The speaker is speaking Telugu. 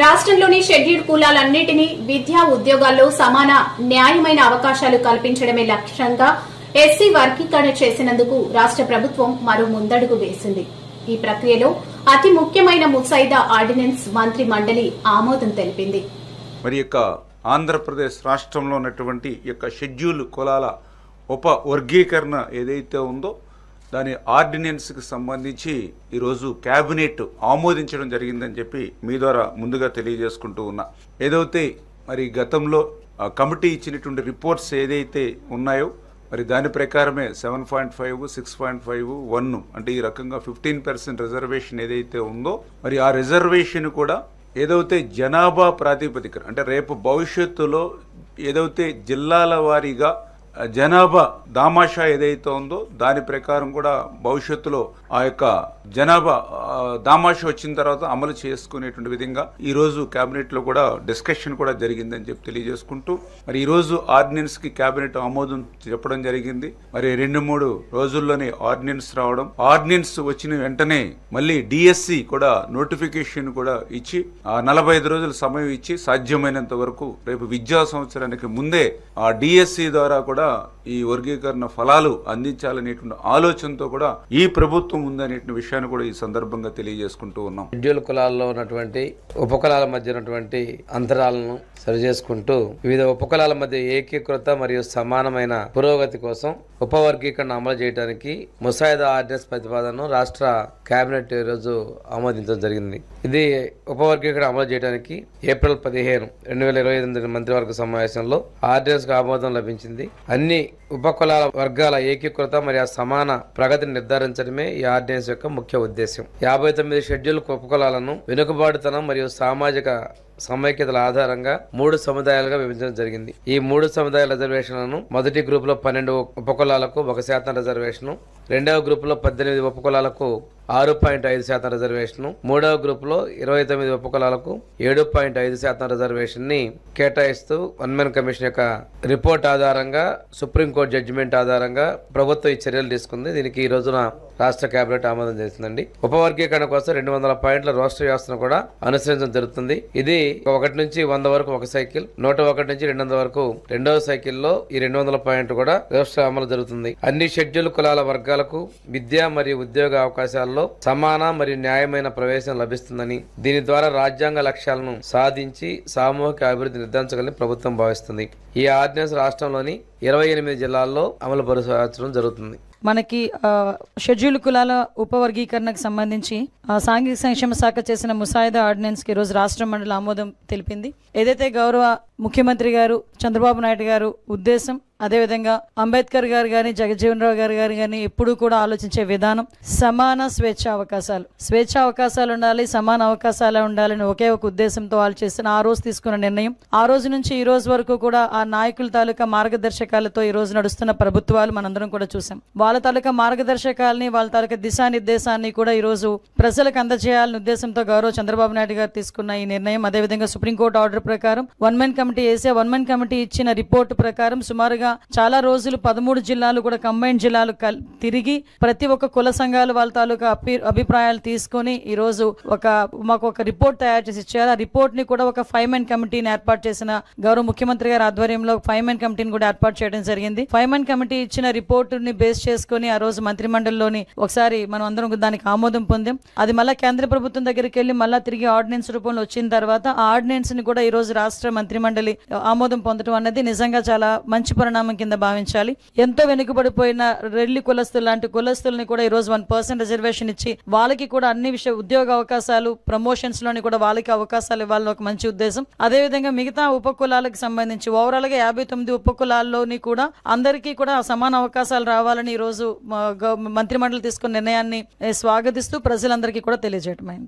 రాష్ట్రంలోని షెడ్యూల్డ్ కులాలన్నింటినీ విద్యా ఉద్యోగాల్లో సమాన న్యాయమైన అవకాశాలు కల్పించడమే లక్ష్యంగా ఎస్సీ వర్గీకరణ చేసినందుకు రాష్ట్ర ప్రభుత్వం మరో ముందడుగు వేసింది. ఈ ప్రక్రియలో అతి ముఖ్యమైన ముసాయిదా ఆర్డినెన్స్ మంత్రి మండలి ఆమోదం తెలిపింది. మరి ఆంధ్రప్రదేశ్ రాష్ట్రంలో ఉన్నటువంటి షెడ్యూల్ కులాల ఉప వర్గీకరణ ఏదైతే ఉందో దాని ఆర్డినెన్స్కి సంబంధించి ఈరోజు క్యాబినెట్ ఆమోదించడం జరిగిందని చెప్పి మీ ద్వారా ముందుగా తెలియజేసుకుంటూ ఉన్నా. ఏదైతే మరి గతంలో కమిటీ ఇచ్చినటువంటి రిపోర్ట్స్ ఏదైతే ఉన్నాయో మరి దాని ప్రకారమే 7.5, 6.5, 1 అంటే ఈ రకంగా 15% రిజర్వేషన్ ఏదైతే ఉందో మరి ఆ రిజర్వేషన్ కూడా ఏదైతే జనాభా ప్రాతిపదికన అంటే రేపు భవిష్యత్తులో ఏదైతే జిల్లాల వారీగా జనాభా దామాషా ఏదైతే ఉందో దాని ప్రకారం కూడా భవిష్యత్తులో ఆ జనాభా దామాషా వచ్చిన తర్వాత అమలు చేసుకునేటువంటి విధంగా ఈరోజు క్యాబినెట్లో కూడా డిస్కషన్ కూడా జరిగిందని చెప్పి తెలియజేసుకుంటూ మరి ఈరోజు ఆర్డినెన్స్కి క్యాబినెట్ ఆమోదం చెప్పడం జరిగింది. మరి 2-3 రోజుల్లోనే ఆర్డినెన్స్ రావడం, ఆర్డినెన్స్ వచ్చిన వెంటనే మళ్ళీ డిఎస్సి కూడా నోటిఫికేషన్ కూడా ఇచ్చి 45 రోజుల సమయం ఇచ్చి సాధ్యమైనంత వరకు రేపు విద్యా సంవత్సరానికి ముందే ఆ డిఎస్సి ద్వారా కూడా ఈ వర్గీకరణ ఫలాలు అందించాలనేటువంటి ఆలోచనతో కూడా ఈ ప్రభుత్వం ఉందనే విషయాన్ని కూడా ఈ సందర్భంగా తెలియజేసుకుంటూ ఉన్నాం. షెడ్యూల్ కులాల్లో ఉన్నటువంటి ఉపకులాల మధ్య ఉన్నటువంటి అంతరాలను సరిచేసుకుంటూ వివిధ ఉపకులాల మధ్య ఏకీకృత మరియు సమానమైన పురోగతి కోసం ఉపవర్గీకరణ అమలు చేయడానికి ముసాయిదా ఆర్డినెన్స్ ప్రతిపాదనను రాష్ట్ర కేబినెట్ ఈరోజు ఆమోదించడం జరిగింది. ఇది ఉపవర్గీకరణ అమలు చేయడానికి ఏప్రిల్ 15, 2028 మంత్రివర్గ సమావేశంలో ఆర్డినెన్స్ కు ఆమోదం లభించింది. అన్ని ఉపకులాల వర్గాల ఏకీకృత మరియు సమాన ప్రగతిని నిర్ధారించడమే ఈ ఆర్డినెన్స్ యొక్క ముఖ్య ఉద్దేశం. 59 షెడ్యూల్ ఉపకులాలను వెనుకబాటుతనం మరియు సామాజిక సమైక్యతల ఆధారంగా 3 సముదాయాలుగా విభజించడం జరిగింది. ఈ 3 సముదాయాల రిజర్వేషన్లను మొదటి గ్రూప్ లో 12 ఉపకులాలకు 1% రిజర్వేషన్, రెండవ గ్రూప్ లో 18 ఉపకులాలకు 6.5% రిజర్వేషన్, మూడవ గ్రూప్ లో 29 ఉపకులాలకు 7.5% రిజర్వేషన్ ని కేటాయిస్తూ వన్ కమిషన్ యొక్క రిపోర్ట్ ఆధారంగా సుప్రీంకోర్టు జడ్జిమెంట్ ఆధారంగా ప్రభుత్వం ఈ చర్యలు తీసుకుంది. దీనికి ఈ రోజున రాష్ట్ర కేబినెట్ ఆమోదం చేసిందండి. ఉపవర్గీకరణ కోసం 200 పాయింట్ల రోస్టర్ వ్యవస్థను కూడా అనుసరించడం జరుగుతుంది. ఇది 1 నుంచి 100 వరకు ఒక సైకిల్, 101 నుంచి 200 వరకు రెండవ సైకిల్లో ఈ 200 పాయింట్లు కూడా రోస్టర్ అమలు జరుగుతుంది. అన్ని షెడ్యూల్ కులాల వర్గాలకు విద్య మరియు ఉద్యోగ అవకాశాల్లో సమాన మరియు న్యాయమైన ప్రవేశం లభిస్తుందని, దీని ద్వారా రాజ్యాంగ లక్ష్యాలను సాధించి సామూహిక అభివృద్ధి నిర్ధారించగలని ప్రభుత్వం భావిస్తుంది. ఈ ఆర్డినెన్స్ రాష్ట్రంలోని 28 జిల్లాల్లో అమలు పరచడం జరుగుతుంది. మనకి షెడ్యూల్ కులాల ఉపవర్గీకరణకు సంబంధించి సాంఘిక సంక్షేమ శాఖ చేసిన ముసాయిదా ఆర్డినెన్స్ కి రోజు రాష్ట్ర మండలి ఆమోదం తెలిపింది. ఏదైతే గౌరవ ముఖ్యమంత్రి గారు చంద్రబాబు నాయుడు గారు ఉద్దేశం, అదేవిధంగా అంబేద్కర్ గారు కానీ జగజ్జీవన్ రావు గారు కానీ ఎప్పుడూ కూడా ఆలోచించే విధానం సమాన స్వేచ్ఛ అవకాశాలు ఉండాలి, సమాన అవకాశాలు ఉండాలని ఒకే ఒక ఉద్దేశంతో వాళ్ళు చేసిన ఆ రోజు తీసుకున్న నిర్ణయం. ఆ రోజు నుంచి ఈ రోజు వరకు కూడా ఆ నాయకుల తాలూకా మార్గదర్శకాలతో ఈ రోజు నడుస్తున్న ప్రభుత్వాలు మనందరం కూడా చూసాం. వాళ్ళ తాలూకా మార్గదర్శకాలని, వాళ్ళ తాలూకా దిశానిర్దేశాన్ని కూడా ఈ రోజు ప్రజలకు అందజేయాలనే ఉద్దేశంతో గౌరవ చంద్రబాబు నాయుడు గారు తీసుకున్న ఈ నిర్ణయం. అదేవిధంగా సుప్రీంకోర్టు ఆర్డర్ ప్రకారం వన్ మెన్ కమిటీ ఇచ్చిన రిపోర్టు ప్రకారం సుమారుగా చాలా రోజులు 13 జిల్లాలు కూడా కంబైన్డ్ జిల్లాలు తిరిగి ప్రతి ఒక్క కుల సంఘాలు వాళ్ళ తాలూకా అభిప్రాయాలు తీసుకొని ఈ రోజు మాకు ఒక రిపోర్ట్ తయారు చేసి ఇచ్చారు. ఆ రిపోర్ట్ ని కూడా ఒక 5 మెన్ కమిటీని ఏర్పాటు చేసిన గౌరవ ముఖ్యమంత్రి గారి ఆధ్వర్యంలో 5 మెన్ కమిటీని కూడా ఏర్పాటు చేయడం జరిగింది. 5 మెన్ కమిటీ ఇచ్చిన రిపోర్ట్ ని బేస్ చేసుకుని ఆ రోజు మంత్రి మండలిలోని ఒకసారి మనం అందరం దానికి ఆమోదం పొందాం. అది మళ్ళా కేంద్ర ప్రభుత్వం దగ్గరికి వెళ్లి మళ్ళా తిరిగి ఆర్డినెన్స్ రూపంలో వచ్చిన తర్వాత ఆ ఆర్డినెన్స్ ని కూడా ఈ రోజు రాష్ట్ర మంత్రి మండలి ఆమోదం పొందడం అనేది నిజంగా చాలా మంచి పరిణామం కింద భావించాలి. ఎంతో వెనుకబడిపోయిన రెల్లి కులస్తులు లాంటి కులస్తుల్ని కూడా ఈ రోజు 1% రిజర్వేషన్ ఇచ్చి వాళ్ళకి కూడా అన్ని ఉద్యోగ అవకాశాలు, ప్రమోషన్స్ లోని కూడా వాళ్ళకి అవకాశాలు ఇవ్వాలని ఒక మంచి ఉద్దేశం. అదేవిధంగా మిగతా ఉపకులాలకు సంబంధించి ఓవరాల్ గా 59 ఉపకులాల్లోని కూడా అందరికీ కూడా సమాన అవకాశాలు రావాలని ఈ రోజు మంత్రి మండలి తీసుకున్న నిర్ణయాన్ని స్వాగతిస్తూ ప్రజలందరికీ కూడా తెలియజేయటమైంది.